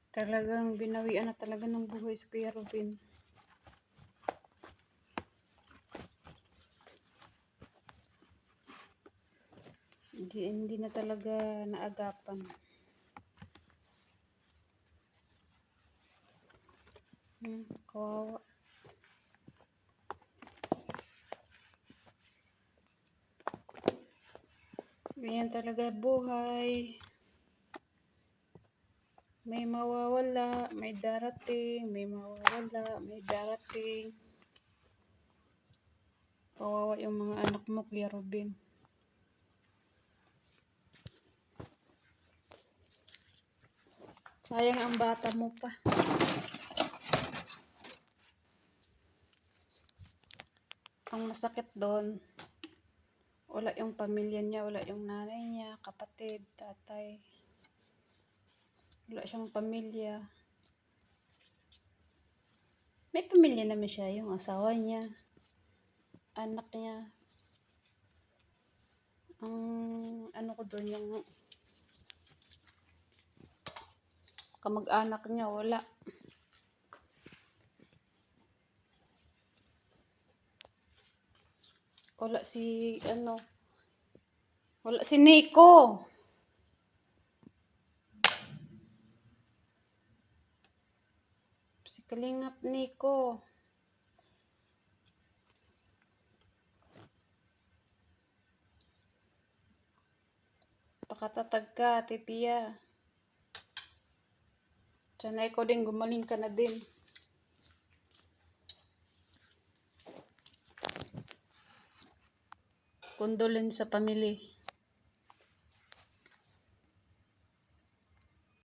Talagang binawian na talaga ng buhay si Kuya Robin. Hindi na talaga naagapan. Kawawa. Ganyan talaga buhay. May mawawala, may darating, may mawawala, may darating. Kawawa yung mga anak mo, Kuya Robin. Sayang ang bata mo pa. Ang masakit doon, wala yung pamilya niya, wala yung nanay niya, kapatid, tatay. Wala siyang pamilya. May pamilya naman siya, yung asawa niya, anak niya. Ang ano ko doon, yung kamag-anak niya, wala. Wala si Nico. Si Kalingap Nico. Pakatatag ka, Tipia. Sana ikaw din, gumaling ka na din. Condolence sa pamilya.